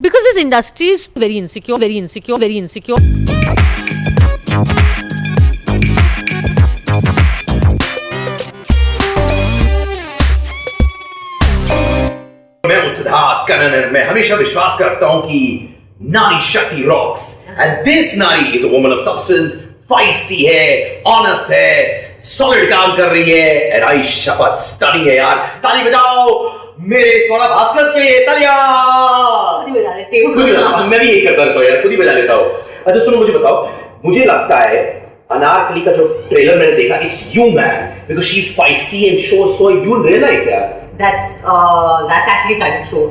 Because this industry is very insecure, very insecure, very insecure. मैं हूं सिद्धार्थ कनन। मैं हमेशा विश्वास करता हूं कि नारी शक्ति रॉक्स एंड दिस नारी is a woman of substance, feisty है, ऑनेस्ट है, सॉलिड काम कर रही है एंड आई शपथ स्टनिंग है यार। ताली बजाओ मेरे सोना भास्कर के लिए, तालियां। खुद ही बजा लेते हो। मैं भी यही करता हूं यार, खुद ही बजा लेता हूं। अच्छा सुनो, मुझे बताओ, मुझे लगता है अनारकली का जो ट्रेलर मैंने देखा, it's you man, because she is feisty and so you in real life यार। That's actually kind of true.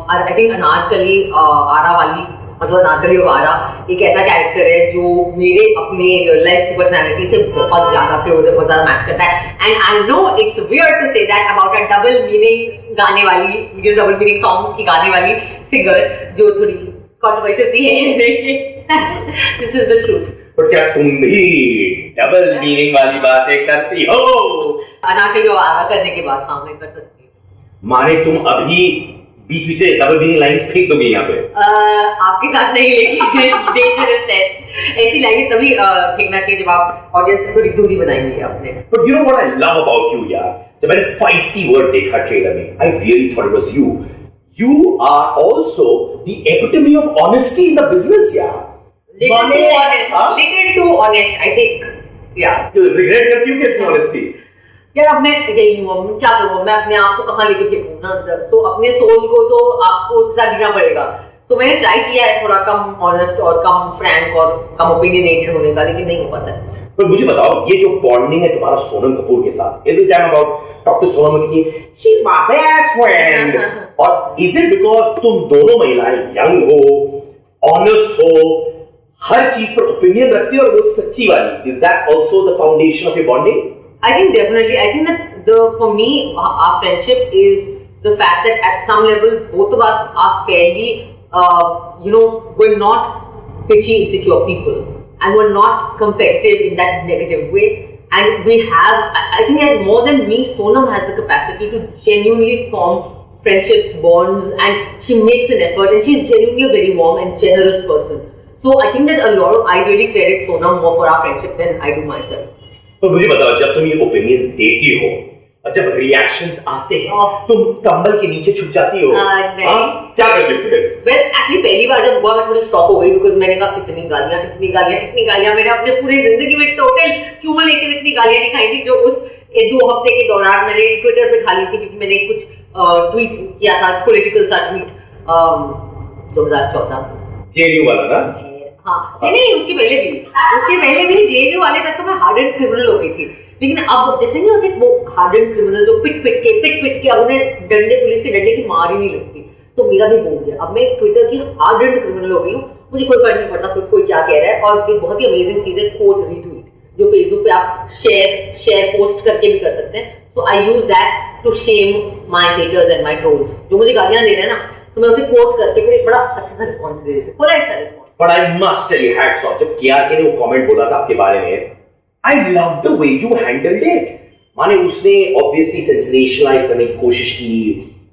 I think Anarkali आरा वाली, मतलब अनारकली और आरा एक ऐसा कैरेक्टर है जो मेरे अपने रियल लाइफ की पर्सनैलिटी से बहुत ज्यादा क्लोज है, बहुत ज्यादा मैच करता है। And I know it's weird to say that about a double meaning गाने वाली, डबल मीनिंग सॉन्ग्स की गाने वाली सिंगर जो थोड़ी कंट्रोवर्शियल सी है। This is the truth. पर क्या तुम भी डबल मीनिंग वाली बातें करती हो? अनारकली और आरा करने के बाद हाँ मैं कर सकती हूँ। माने तुम अभी बीच बीच से डबल मीनिंग लाइंस फेंक दोगे यहाँ पे? आपके साथ नहीं, लेकिन डेंजरस है। ऐसी लाइनें तभी फेंकना चाहिए जब आप ऑडियंस से थोड़ी दूरी बनाएंगे अपने। But you know what I love about you यार? जब मैंने feisty word देखा ट्रेलर में, I really thought it was you. You are also the epitome of honesty in the business यार। Little too honest, little too honest, I think. Yeah. You regret करती हो कि अपनी honesty? यार अब मैं यही हूँ, क्या करूँ मैं अपने आप को कहाँ लेके फेंकूँ ना अंदर। तो अपने सोल को तो आपको उसके साथ जीना पड़ेगा। तो मैंने ट्राई किया है थोड़ा कम ऑनेस्ट और कम फ्रैंक और कम ओपिनियनेटेड होने का, लेकिन नहीं हो पाता है। पर मुझे बताओ, ये जो बॉन्डिंग है तुम्हारा सोनम कपूर के साथ, every time about talk to Sonam की she is my best friend, और इज इट बिकॉज़ तुम दोनों महिलाएं यंग हो, ऑनेस्ट हो, हर चीज पर ओपिनियन रखती हो और वो सच्ची वाली? Is that also the foundation of your bonding? I think definitely. I think that for me, our friendship is the fact that at some level, both of us are fairly, we're not bitchy, insecure people, and we're not competitive in that negative way. And we have, I think that more than me, Sonam has the capacity to genuinely form friendships, bonds, and she makes an effort, and she's genuinely a very warm and generous person. So I think that I really credit Sonam more for our friendship than I do myself. तो मुझे बताओ, जब तुम ये opinions देती हो और जब रिएक्शंस आते हैं, तुम कंबल के नीचे छुप जाती हो? क्या करती हो फिर? Well, actually पहली बार जब हुआ मैं थोड़ी शॉक हो गई, बिकॉज मैंने कहा इतनी गालियां मैंने अपने पूरी जिंदगी में टोटल क्यूमुलेटिव इतनी गालियां नहीं खाई थी जो उस 2 हफ्ते के दौरान मैंने ट्विटर पे खा ली थी, क्योंकि मैंने कुछ ट्वीट किया था, पॉलिटिकल सा ट्वीट 2014 जेएनयू वाला ना? हाँ, नहीं उसके पहले भी जेएनयू वाले तक तो मैं हार्डेंड क्रिमिनल हो गई थी। लेकिन अब जैसे नहीं होते वो हार्डेंड क्रिमिनल जो पिट के अब उन्हें पुलिस के डंडे की मार ही नहीं लगती, तो मेरा भी हो गया। अब मैं ट्विटर की हार्डेंड क्रिमिनल हो गई हूँ, मुझे कोई फर्क नहीं पड़ता कोई क्या कह रहा है। और एक बहुत ही अमेजिंग चीज है कोट रीट्वीट, जो फेसबुक पे आप शेयर पोस्ट करके भी कर सकते हैं। So I use that to shame my haters and my trolls. जो मुझे गालियां दे रहे हैं ना, तो मैं उसे कोट करके फिर एक बड़ा अच्छा सा रिस्पॉन्स दे देती हूँ, पूरा अच्छा response. But I must tell you, hats off, जब केआरके ने वो कमेंट बोला था आपके बारे में, I love the way you handled it. माने उसने obviously sensationalize करने की कोशिश की,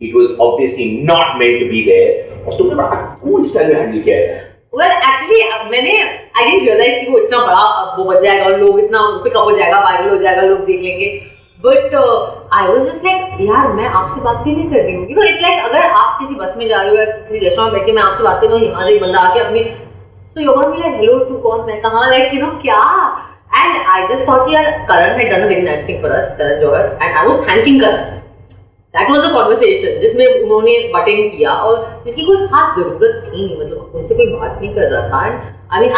it was obviously not meant to be there, और तुमने बड़ा cool style में हैंडल किया है। Well, actually I didn't realize कि वो इतना बड़ा वो बन जाएगा और लोग इतना पिकअप हो जाएगा, वायरल हो जाएगा, लोग देख लेंगे। But I was just like, यार मैं आपसे बात भी नहीं कर रही हूँ। You know, it's like अगर आप किसी बस में जा रहे हो या किसी रेस्टोरेंट में बैठ के मैं आपसे बात कर रही हूँ, यहाँ से एक बंदा आके अपनी so you're gonna be like, hello to कौन, मैं कहाँ, like you know क्या? And I just thought कि यार Karan had done a very nice thing for us, Karan Johar, and I was thanking Karan. That was a conversation जिसमें उन्होंने बटिंग किया और जिसकी कोई खास जरूरत थी नहीं, मतलब उनसे कोई बात नहीं कर रहा था। And I mean,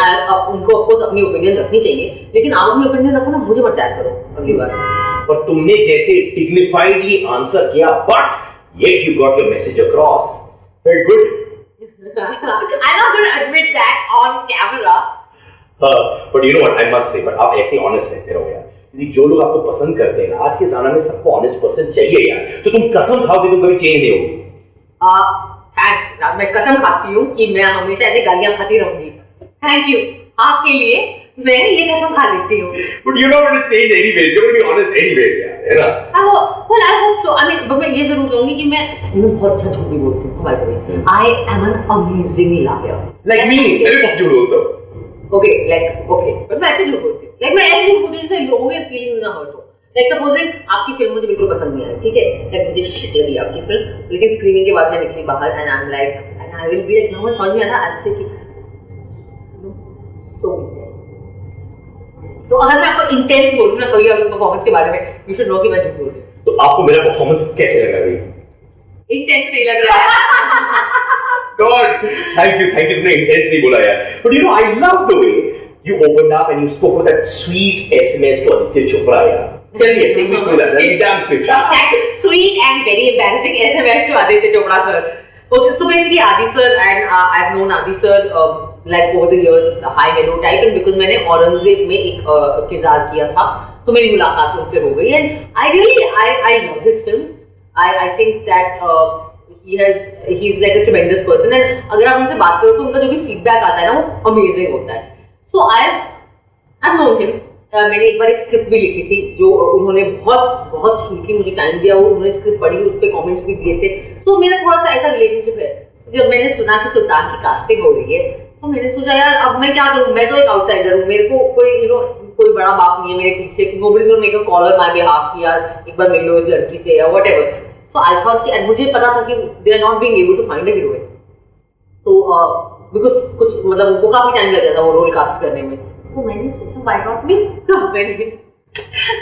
उनको of course अपनी ओपिनियन रखनी चाहिए, लेकिन आप अपनी ओपिनियन रखो ना, मुझे मत टैग करो अगली बार। और तुमने जैसे डिग्निफाइडली आंसर किया, but yet you got your message across. Very good. I'm not going to admit that on camera. But you know what I must say, but आप ऐसे honest रहते रहो यार, क्योंकि जो लोग आपको पसंद करते हैं ना, आज के ज़माने में सबको honest person चाहिए यार। तो तुम कसम खाओ कि तुम कभी चेंज नहीं होगी। थैंक्स, मैं कसम खाती हूँ कि मैं हमेशा ऐसे गालियाँ खाती रहूंगी। थैंक यू आपके लिए। मैं ये कसम खा लेती हूँ. But you're not going to change anyways. You're going to be honest anyways, यार, है ना? I hope so. I mean, but मैं ये जरूर कहूँगी कि मैं बहुत अच्छा झूठ भी बोलती हूँ. By the way, I am an amazing liar. Like me, मैं भी बहुत झूठ बोलता हूँ. Okay, but मैं ऐसे झूठ बोलती हूँ. Like मैं ऐसे झूठ बोलती हूँ जिससे लोगों के feelings ना hurt हो. Like supposing आपकी फिल्म मुझे बिल्कुल पसंद नहीं आई, ठीक है? Like मुझे shit लगी आपकी फिल्म, लेकिन स्क्रीनिंग के बाद मैं निकली बाहर and I'm like, and I will be like, मुझे समझ में आया था आज से कि so intense. तो अगर मैं आपको इंटेंस बोलूँ ना कोई अगर परफॉर्मेंस के बारे में, you should know कि मैं झूठ बोल रही हूँ. तो आपको मेरा परफॉर्मेंस कैसे लग रहा है? इंटेंस नहीं लग रहा है. God, thank you. तुमने intense नहीं बोला यार. But you know, I love the way you opened up and you spoke with that sweet SMS to Aditya Chopra यार. Tell me, take me through that. That's damn sweet. That sweet and very embarrassing SMS to Aditya Chopra sir. Okay, so basically Adi sir and I've known Adi sir like over the years, high hello type, and because मैंने औरंगजेब में एक किरदार किया था, तो मेरी मुलाकात उनसे हो गई, and I love his films. I think that he's like a tremendous person, and अगर आप उनसे बात करो तो उनका जो भी feedback आता है ना वो amazing होता है. So I've known him. मैंने एक बार एक स्क्रिप्ट भी लिखी थी जो उन्होंने बहुत स्वीटली मुझे टाइम दिया, उन्होंने स्क्रिप्ट पढ़ी, उस पर कमेंट्स भी दिए थे. सो मेरा थोड़ा सा ऐसा रिलेशनशिप है. जब मैंने सुना कि सुल्तान की कास्टिंग हो रही है तो मैंने सोचा यार अब मैं क्या करूं, मैं तो एक आउटसाइडर हूं, मेरे को कोई बड़ा बाप नहीं है मेरे पीछे, nobody gonna make a call on my behalf कि यार एक बार मिल लो इस लड़की से या व्हाटएवर. सो आई थॉट कि मुझे पता था कि they are not being able to find a heroine, तो बिकॉज कुछ मतलब उनको काफी टाइम लग जाता वो रोल कास्ट करने में. तो मैंने सोचा व्हाई नॉट मी.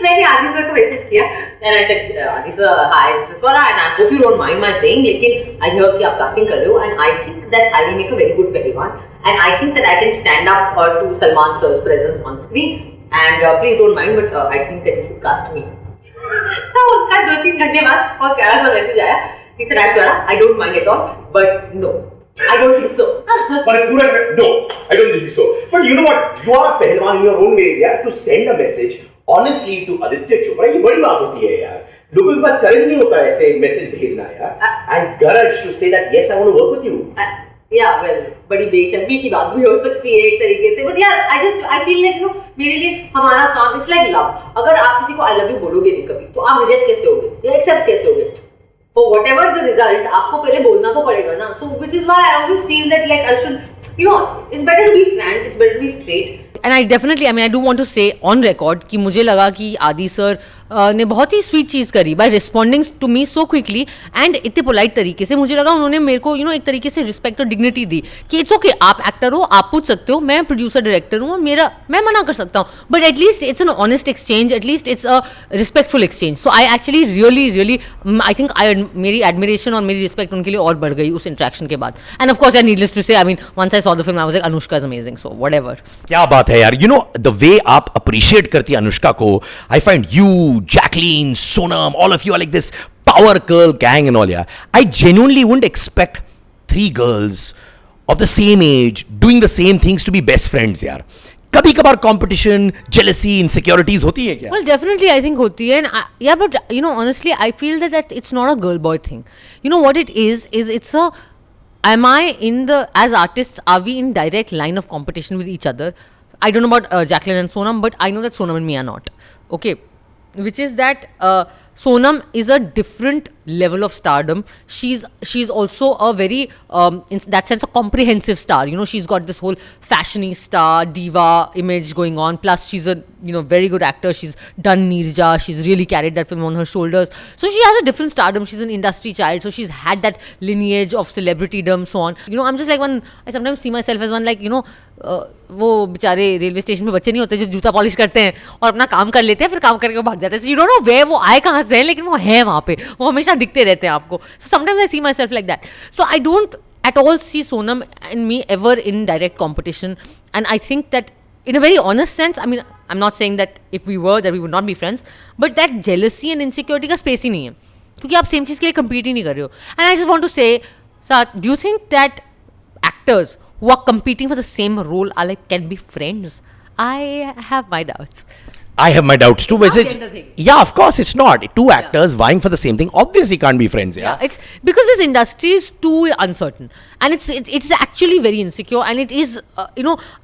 मैंने आदि सर को मैसेज किया and I said आदि sir hi this is Swara and I hope you don't mind my saying, लेकिन I hear कि आप कास्टिंग कर रहे हो and I think that I will make a very good पहलवान and I think that I can stand up to Salman sir's presence on screen and please don't mind but I think that you should cast me. तो उनका 2-3 घंटे बाद बहुत प्यारा सा message आया. He said Swara I don't mind at all but no I don't think so. But no, I don't think so. But you know what? You are a पहलवान in your own ways, यार. To send a message honestly to Aditya Chopra, ये बड़ी बात होती है यार. लोगों के पास करेज नहीं होता ऐसे मैसेज भेजना यार. And courage to say that yes, I want to work with you. Yeah, well, बड़ी बेशर्मी की बात भी हो सकती है एक तरीके से. But yeah, I feel like मेरे लिए हमारा काम it's like love. अगर आप किसी को I love you बोलोगे नहीं कभी, तो आप रिजेक्ट कैसे होगे या एक्सेप्ट कैसे होगे? For whatever the result, आपको पहले बोलना तो पड़ेगा ना. So which is why I always feel that like I should, it's better to be frank, it's better to be straight. And I do want to say on record कि मुझे लगा कि आदि सर ने बहुत ही स्वीट चीज़ करी by responding to me so quickly and इतने polite तरीके से. मुझे लगा उन्होंने मेरे को एक तरीके से रिस्पेक्ट और डिग्निटी दी कि इट्स ओके, आप एक्टर हो, आप पूछ सकते हो, मैं प्रोड्यूसर डायरेक्टर हूँ, मैं मना कर सकता हूँ, but at least it's an honest exchange, at least it's a respectful exchange. So I actually really I think मेरी एडमिरेशन और मेरी रिस्पेक्ट उनके लिए और बढ़ गई उस इंटरेक्शन के बाद. And of course I needless to say, I mean once I saw the film I was like Anushka is amazing, so whatever. क्या बात है यार. द वे आप अप्रिशिएट करती है अनुष्का को, I find you, Jacqueline, Sonam, all of you are like this power girl gang and all. Yeah, I genuinely wouldn't expect 3 girls of the same age doing the same things to be best friends. यार कभी कभार competition, jealousy, insecurities होती है क्या? Well, definitely I think होती है. Yeah, but honestly I feel that it's not a girl boy thing. You know what it is it's a, am I in the, as artists are we in direct line of competition with each other? I don't know about Jacqueline and Sonam, but I know that Sonam and me are not. Okay, which is that Sonam is a different level of stardom. She's also a very in that sense a comprehensive star. She's got this whole fashionista diva image going on, plus she's a very good actor. She's done Neerja, she's really carried that film on her shoulders, so she has a different stardom. She's an industry child, so she's had that lineage of celebritydom, so on. I'm just like one, I sometimes see myself as one like वो बेचारे railway station पे बच्चे नहीं होते जो जूता polish करते हैं और अपना काम कर लेते हैं, फिर काम करके वो भाग जाते हैं. सो यू डोंट नो वे वो आए कहाँ से हैं, लेकिन वो है वहाँ पे, वो हमेशा दिखते रहते हैं आपको. So sometimes I see myself like that. So I don't at all see Sonam and me ever in direct competition, and I think that in a very honest sense, I mean I'm not saying that if we were that we would not be friends, but that jealousy and insecurity का space ही नहीं है, क्योंकि आप same चीज़ के लिए compete ही नहीं कर रहे हो. And I just want to say, Sath, do you think that actors who are competing for the same role are can be friends? I have my doubts. I have my doubts too. It's not It's, gender thing. yeah, of course, it's not. Two actors vying for the same thing obviously can't be friends. Yeah. It's because this industry is too uncertain, and it's actually very insecure, and it is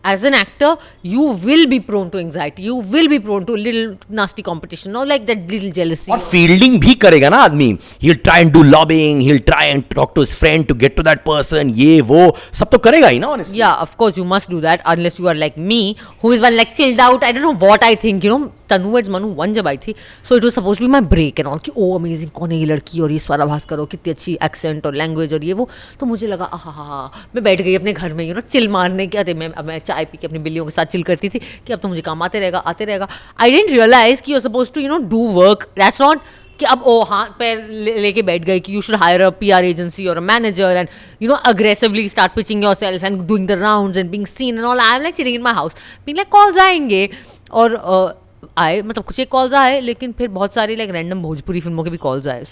as an actor you will be prone to anxiety, you will be prone to a little nasty competition, or like that little jealousy. और fielding भी करेगा ना आदमी. He'll try and do lobbying. He'll try and talk to his friend to get to that person. ये वो सब तो करेगा ही ना, honestly. Yeah, of course you must do that unless you are like me, who is one like chilled out. I don't know what I think. Tanu Ed's Manu 1 जब आई थी, so it was supposed to be my break and all कि oh amazing, कौन है ये लड़की और ये स्वरा भास्कर हो, कितनी अच्छी accent और language और ये वो. तो मुझे लगा मैं बैठ गई अपने घर में चिल मारने के. अरे मैं चाय पी के अपनी बिल्लियों के साथ चिल करती थी कि अब तो मुझे काम आते रहेगा. I didn't realize कि you're supposed to do work. That's not कि अब हाथ पैर लेके बैठ गए कि you should hire a PR agency or a manager and aggressively start pitching yourself and doing the rounds and being seen and all. I'm like sitting in my house being like calls आएंगे और आए, मतलब कुछ एक calls आए, लेकिन फिर बहुत सारी लाइक रैंडम भोजपुरी फिल्मों के भी कॉल्स आए.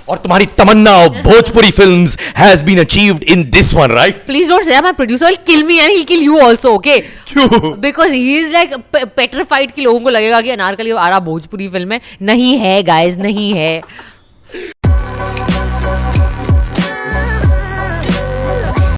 और तुम्हारी तमन्ना of Bhojpuri films has been achieved in this one, right? Please don't say my producer will kill me and he'll kill you also, okay? क्यों? Because he is like petrified कि लोगों को लगेगा कि अनारकली आ रहा भोजपुरी फिल्म है. नहीं है guys, नहीं है.